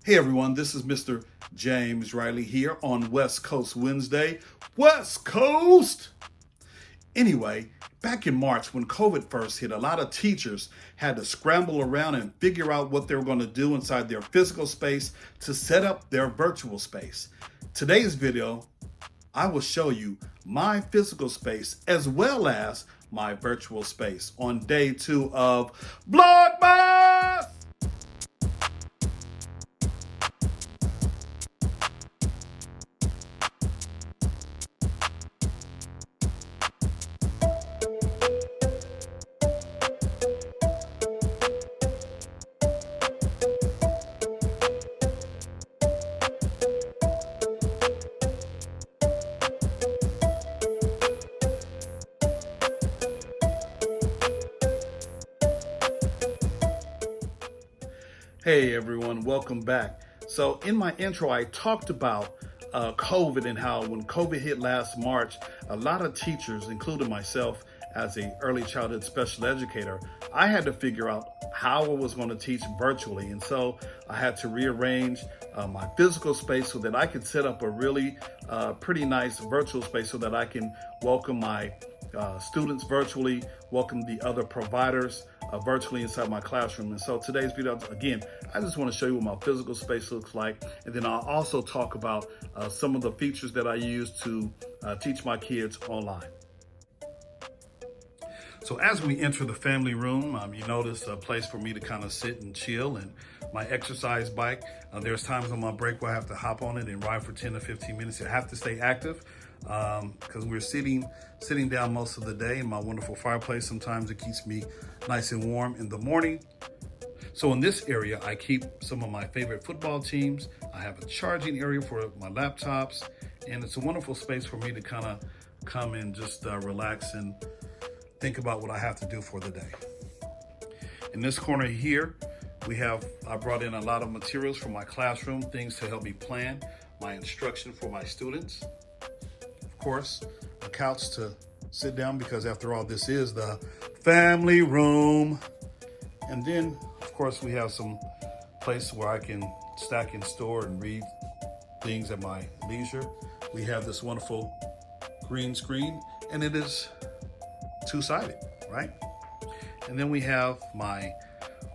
Hey everyone, this is Mr. James Riley here on West Coast Wednesday. West Coast! Anyway, back in March when COVID first hit, a lot of teachers had to scramble around and figure out what they were going to do inside their physical space to set up their virtual space. Today's video, I will show you my physical space as well as my virtual space on day 2 of VLOGMAS! Hey everyone, welcome back. So in my intro, I talked about COVID and how when COVID hit last March, a lot of teachers, including myself as an early childhood special educator, I had to figure out how I was going to teach virtually. And so I had to rearrange my physical space so that I could set up a really pretty nice virtual space so that I can welcome my students virtually, welcome the other providers virtually inside my classroom. And so today's video, again, I just want to show you what my physical space looks like. And then I'll also talk about some of the features that I use to teach my kids online. So as we enter the family room, you notice a place for me to kind of sit and chill, and my exercise bike. There's times on my break where I have to hop on it and ride for 10 to 15 minutes. I have to stay active because we're sitting down most of the day in my wonderful fireplace. Sometimes it keeps me nice and warm in the morning. So in this area, I keep some of my favorite football teams. I have a charging area for my laptops, and it's a wonderful space for me to kind of come and just relax and think about what I have to do for the day. In this corner here, I brought in a lot of materials for my classroom, things to help me plan my instruction for my students. Of course, a couch to sit down because after all, this is the family room. And then, of course, we have some place where I can stack and store and read things at my leisure. We have this wonderful green screen, and it is two-sided, right? And then we have my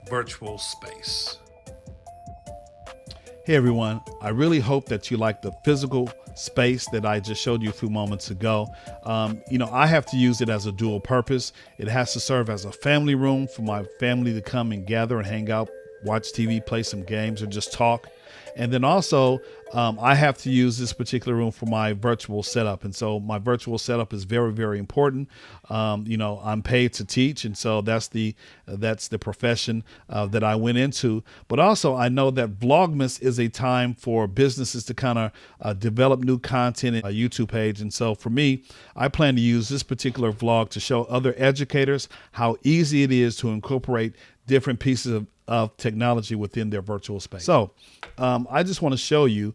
virtual space. Hey everyone, I really hope that you like the physical space that I just showed you a few moments ago. I have to use it as a dual purpose. It has to serve as a family room for my family to come and gather and hang out, watch TV, play some games, or just talk. And then also, I have to use this particular room for my virtual setup. And so my virtual setup is very, very important. I'm paid to teach. And so that's the profession that I went into. But also, I know that Vlogmas is a time for businesses to kind of develop new content in a YouTube page. And so for me, I plan to use this particular vlog to show other educators how easy it is to incorporate different pieces of technology within their virtual space. So I just want to show you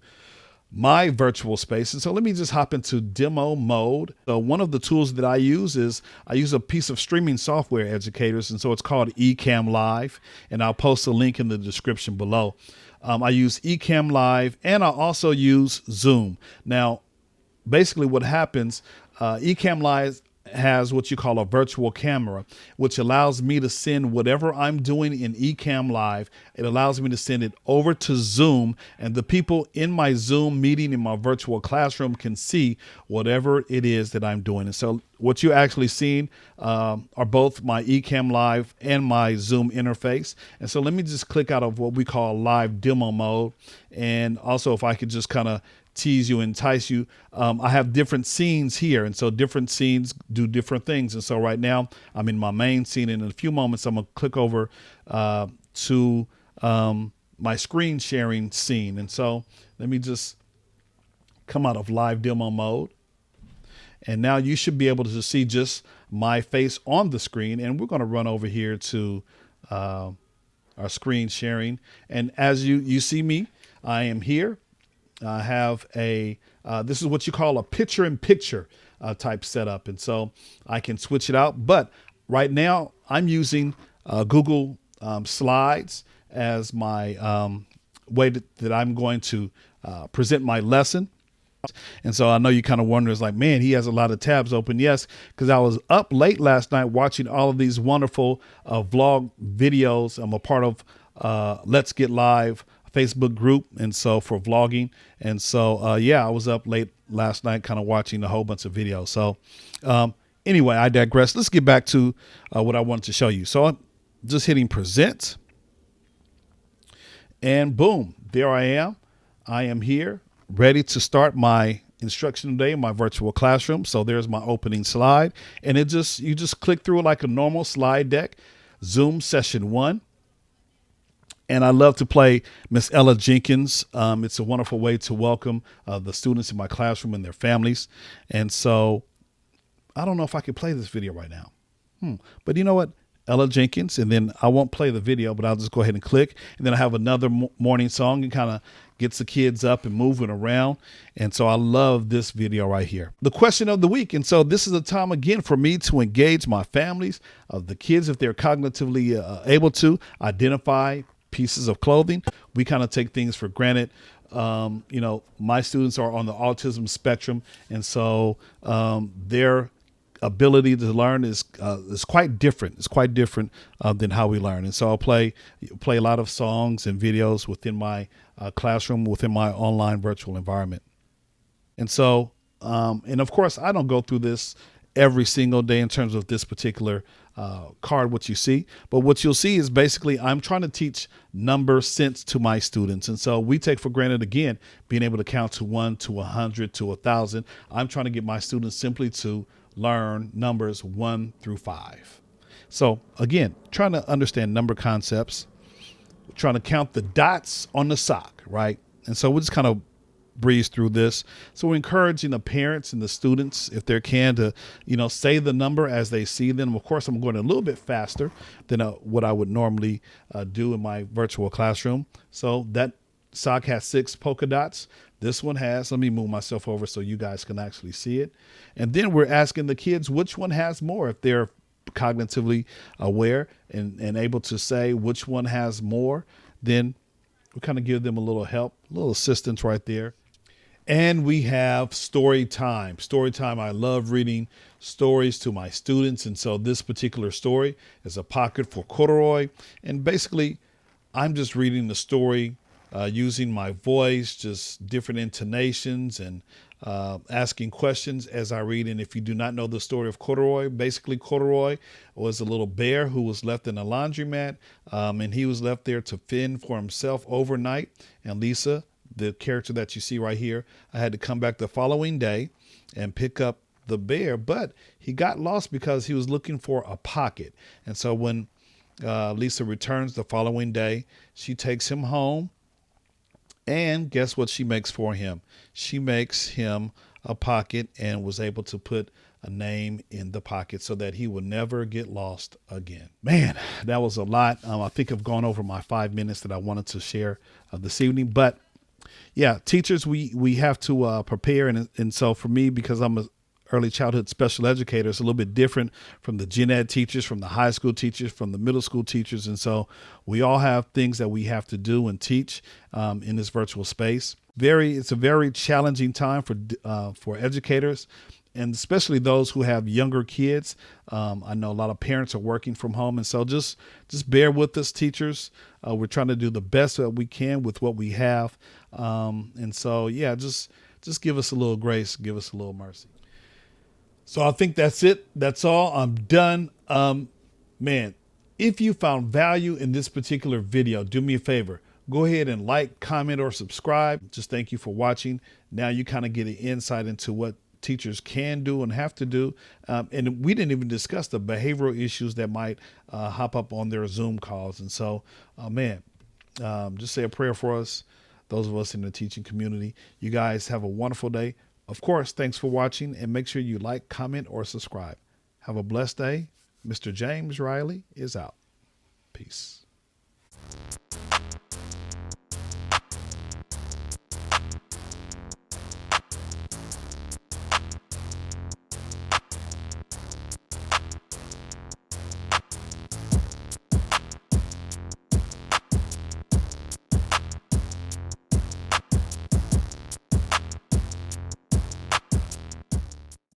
my virtual space. And so let me just hop into demo mode. So one of the tools that I use is a piece of streaming software, educators. And so it's called Ecamm Live. And I'll post a link in the description below. I use Ecamm Live, and I also use Zoom. Now, basically what happens, Ecamm Live has what you call a virtual camera, which allows me to send whatever I'm doing in Ecamm Live. It allows me to send it over to Zoom, and the people in my Zoom meeting in my virtual classroom can see whatever it is that I'm doing. And so what you actually seen are both my Ecamm Live and my Zoom interface. And so let me just click out of what we call live demo mode. And also, if I could just kind of tease you, entice you. I have different scenes here, and so different scenes do different things. And so right now I'm in my main scene, and in a few moments I'm gonna click over to my screen sharing scene. And so let me just come out of live demo mode, and now you should be able to see just my face on the screen. And we're going to run over here to our screen sharing, and as you see me, I am here. I have this is what you call a picture-in-picture type setup. And so I can switch it out. But right now I'm using Google Slides as my way that I'm going to present my lesson. And so I know you kind of wonder, is like, man, he has a lot of tabs open. Yes, because I was up late last night watching all of these wonderful vlog videos. I'm a part of Let's Get Live Facebook group, and so for vlogging. And so, yeah, I was up late last night kind of watching a whole bunch of videos. So anyway, I digress. Let's get back to what I wanted to show you. So I'm just hitting present, and boom, there I am. I am here, ready to start my instruction today in my virtual classroom. So there's my opening slide, and you just click through it like a normal slide deck. Zoom session 1. And I love to play Miss Ella Jenkins. It's a wonderful way to welcome the students in my classroom and their families. And so I don't know if I could play this video right now. But you know what? Ella Jenkins, and then I won't play the video, but I'll just go ahead and click. And then I have another morning song and kind of gets the kids up and moving around. And so I love this video right here. The question of the week. And so this is a time again for me to engage my families, the kids, if they're cognitively able to identify pieces of clothing. We kind of take things for granted. You know, my students are on the autism spectrum, and so their ability to learn is quite different. It's quite different than how we learn. And so I'll play a lot of songs and videos within my classroom, within my online virtual environment. And so, and of course, I don't go through this every single day in terms of this particular card, what you see. But what you'll see is basically I'm trying to teach number sense to my students. And so we take for granted, again, being able to count to 1 to 100 to 1,000. I'm trying to get my students simply to learn numbers 1 through 5. So again, trying to understand number concepts, trying to count the dots on the sock, right? And so we're just kind of breeze through this. So we're encouraging the parents and the students, if they can, to, say the number as they see them. Of course, I'm going a little bit faster than what I would normally do in my virtual classroom. So that sock has 6 polka dots. This one has, let me move myself over so you guys can actually see it. And then we're asking the kids which one has more, if they're cognitively aware and able to say which one has more. Then we kind of give them a little help, a little assistance right there. And we have story time. Story time. I love reading stories to my students. And so this particular story is A Pocket for Corduroy. And basically, I'm just reading the story using my voice, just different intonations, and asking questions as I read. And if you do not know the story of Corduroy, basically Corduroy was a little bear who was left in a laundromat, and he was left there to fend for himself overnight. And Lisa, the character that you see right here, I had to come back the following day and pick up the bear, but he got lost because he was looking for a pocket. And so when Lisa returns the following day, she takes him home, and guess what she makes for him? She makes him a pocket and was able to put a name in the pocket so that he would never get lost again. Man, that was a lot. I think I've gone over my 5 minutes that I wanted to share this evening, but yeah, teachers, we have to prepare. And so for me, because I'm a early childhood special educator, it's a little bit different from the gen ed teachers, from the high school teachers, from the middle school teachers. And so we all have things that we have to do and teach in this virtual space. It's a very challenging time for educators, and especially those who have younger kids. I know a lot of parents are working from home. And so just bear with us, teachers. We're trying to do the best that we can with what we have. And so, yeah, just give us a little grace, give us a little mercy. So I think that's it. That's all. I'm done. Man, if you found value in this particular video, do me a favor. Go ahead and like, comment, or subscribe. Just thank you for watching. Now you kind of get an insight into what teachers can do and have to do. And we didn't even discuss the behavioral issues that might hop up on their Zoom calls. And so, man, just say a prayer for us, those of us in the teaching community. You guys have a wonderful day. Of course, thanks for watching, and make sure you like, comment, or subscribe. Have a blessed day. Mr. James Riley is out. Peace.